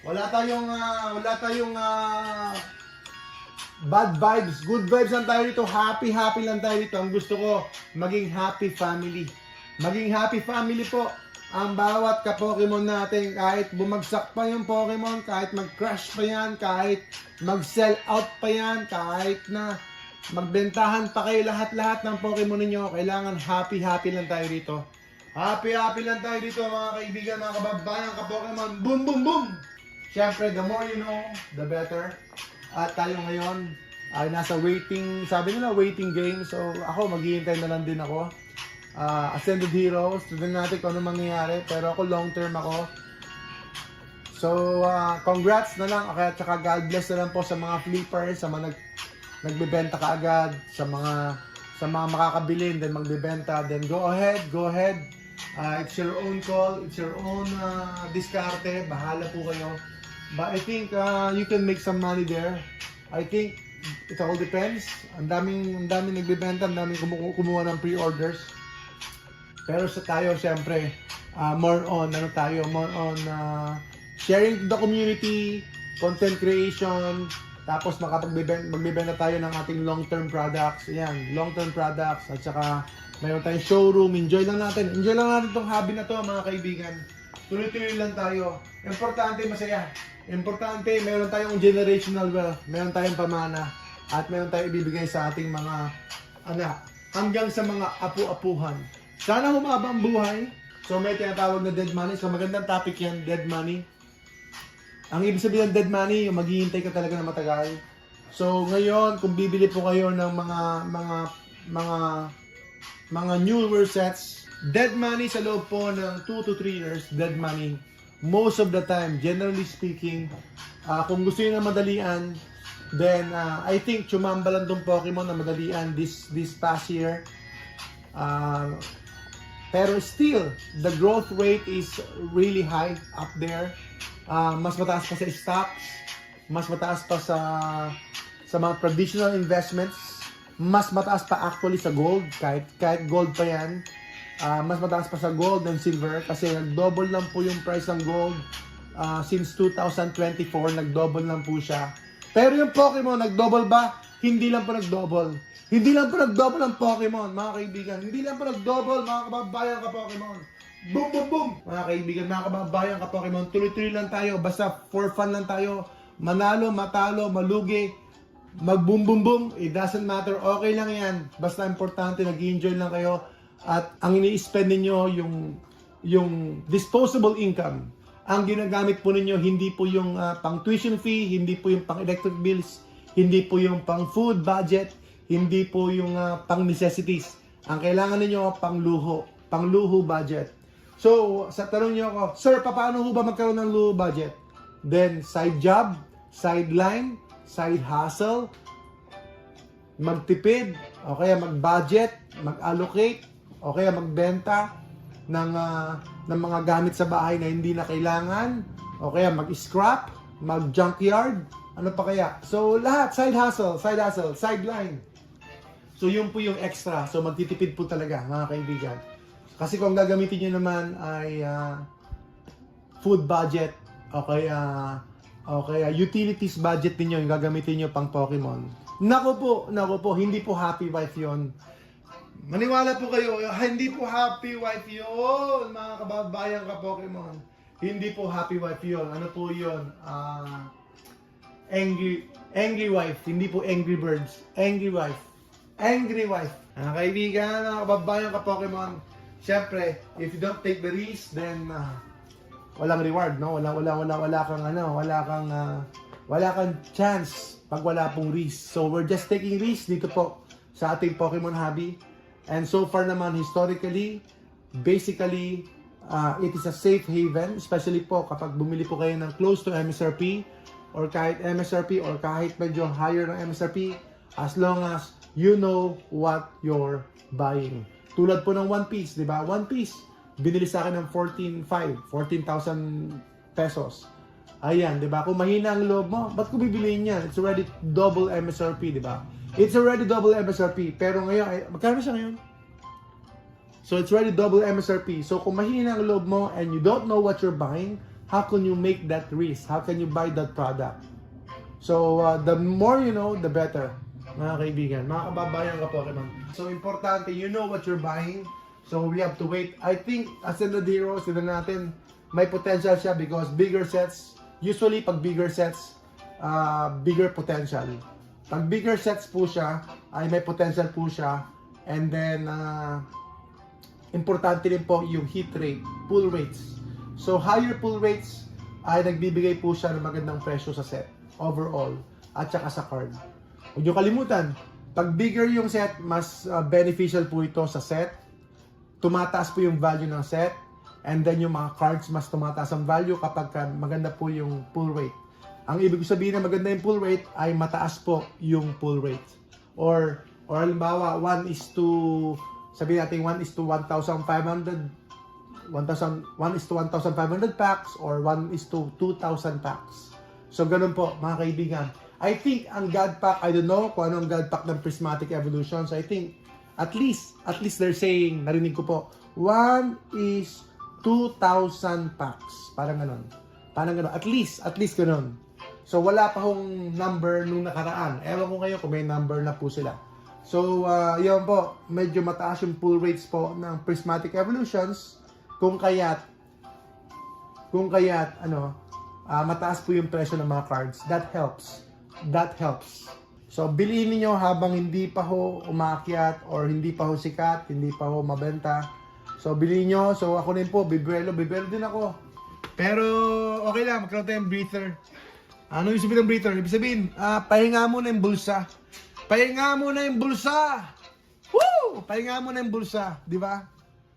Wala tayong bad vibes. Good vibes lang tayo dito. Happy lang tayo dito. Ang gusto ko, maging happy family. Maging happy family po ang bawat ka-Pokemon natin. Kahit bumagsak pa yung Pokemon, kahit mag-crash pa yan, kahit mag-sell out pa yan, kahit na magbentahan pa kayo lahat-lahat ng Pokemon ninyo, kailangan happy lang tayo dito. Happy lang tayo dito mga kaibigan, mga kababayan, ka-Pokemon. Boom, boom, boom! Siyempre, the more you know, the better. At tayo ngayon ay nasa waiting, sabi nila waiting game. So ako, maghihintay na lang din ako. Ascended Heroes, tignan natin kung ano mangyayari. Pero ako, long term ako. So, congrats na lang. Okay, at saka God bless na lang po sa mga flippers, sa mga nagbebenta kaagad, sa mga makakabili, then magbebenta, then go ahead. It's your own call, it's your own diskarte, bahala po kayo. But I think you can make some money there. I think it all depends. Ang daming nagbebenta, ang daming kumuha ng pre-orders. Pero sa tayo, siyempre, more on sharing to the community, content creation, tapos magbebenta tayo ng ating long-term products. Ayan, long-term products. At saka, mayroon tayong showroom. Enjoy lang natin itong hobby na to, mga kaibigan. Tuloy-tuloy lang tayo. Importante, masaya. Importante, mayroon tayong generational wealth. Mayroon tayong pamana. At mayroon tayong ibibigay sa ating mga anak. Hanggang sa mga apu-apuhan. Sana humaba ang buhay. So, may tinatawag na dead money. So, magandang topic yan, dead money. Ang ibig sabihin ng dead money, yung maghihintay ka talaga na matagal. So, ngayon, kung bibili po kayo ng mga newer sets, dead money sa loob po ng 2 to 3 years, dead money. Most of the time, generally speaking, kung gusto nyo na madalian, then I think chumamba lang tong Pokemon na madalian this past year. Pero still, the growth rate is really high up there. Mas mataas pa sa stocks, mas mataas pa sa mga traditional investments, mas mataas pa actually sa gold, kahit gold pa yan. Mas mataas pa sa gold and silver kasi nag-double lang po yung price ng gold since 2024, nag-double lang po siya. Pero yung Pokemon, nag-double ba? Hindi lang po nag-double. Hindi lang po nag-double ang Pokemon, mga kaibigan. Hindi lang po nag-double, mga kababayan ka Pokemon. Boom, boom, boom! Mga kaibigan, mga kababayan ka Pokemon, tuloy-tuloy lang tayo. Basta for fun lang tayo. Manalo, matalo, malugi, mag-boom, boom, boom. It doesn't matter. Okay lang yan. Basta importante, nag-enjoy lang kayo. At ang ini-spend ninyo, yung disposable income. Ang ginagamit po ninyo, hindi po yung pang tuition fee, hindi po yung pang electric bills, hindi po yung pang food budget, hindi po yung pang necessities. Ang kailangan ninyo, pang luho budget. So, sa tanong niyo ako, sir, paano ho ba magkaroon ng luho budget? Then, side job, sideline, side hustle, magtipid, o kaya mag-budget, mag-allocate, o kaya magbenta ng mga gamit sa bahay na hindi na kailangan, o kaya mag-scrap, mag-junkyard, ano pa kaya? So, lahat, side hustle, sideline. So, yun po yung extra. So, magtitipid po talaga, mga kaibigan. Kasi kung gagamitin nyo naman ay food budget o kaya utilities budget niyo yung gagamitin nyo pang Pokemon. Nako po, hindi po happy wife yon. Maniwala po kayo, hindi po happy wife yon, mga kababayan ka Pokemon. Hindi po happy wife yon. Ano po yon? Angry wife, hindi po angry birds. Angry wife. Mga kaibigan, mga kababayan ka Pokemon. Siyempre, if you don't take the risk, then walang reward, no? Wala kang chance pag wala pong risk. So we're just taking risk dito po sa ating Pokemon hobby. And so far naman, historically, basically, it is a safe haven, especially po kapag bumili po kayo ng close to MSRP or kahit MSRP or kahit medyo higher ng MSRP, as long as you know what you're buying. Tulad po ng One Piece, di ba? One Piece, binili sa akin ng 14,000 pesos. Ayan, di ba? Kung mahina ang loob mo, ba't ko bibiliin yan? It's already double MSRP, di ba? It's already double MSRP. Pero ngayon, magkano siya ngayon? So, it's already double MSRP. So, kung mahina ang loob mo and you don't know what you're buying, how can you make that risk? How can you buy that product? So, the more you know, the better, mga kaibigan, mga kababayan ka Pokemon. So, importante, you know what you're buying. So, we have to wait. I think, Ascended Heroes, sila natin, may potential siya because bigger sets, usually pag bigger sets, bigger potential. Pag bigger sets po siya, ay may potential po siya. And then, importante rin po yung hit rate, pull rates. So, higher pull rates ay nagbibigay po siya ng magandang presyo sa set overall at saka sa card. Huwag niyo kalimutan, pag bigger yung set, mas beneficial po ito sa set. Tumataas po yung value ng set. And then yung mga cards, mas tumataas ang value kapag maganda po yung pull rate. Ang ibig sabihin na maganda yung pull rate ay mataas po yung pull rate. Or halimbawa, 1 is to 1,500, 1 is to 1,500 packs or 1 is to 2,000 packs. So, ganun po, mga kaibigan. I think ang God Pack, I don't know kung ano ang God Pack ng Prismatic Evolutions. I think, at least they're saying, narinig ko po, 1 is 2,000 packs. Parang ganun. At least ganun. So, wala pa hong number nung nakaraan. Ewan ko kayo kung may number na po sila. So, yun po, medyo mataas yung pull rates po ng Prismatic Evolutions. Kung kaya't, mataas po yung presyo ng mga cards. That helps. So, bilihin niyo habang hindi pa ho umakyat or hindi pa ho sikat, hindi pa ho mabenta. So, bilihin niyo. So, ako rin po, bibelo din ako. Pero, okay lang, magkaroon tayong breather. Ano yung sabihin ng breather? Ibig sabihin, pahinga muna yung bulsa. Pahinga muna yung bulsa! Woo! Pahinga muna yung bulsa, di ba?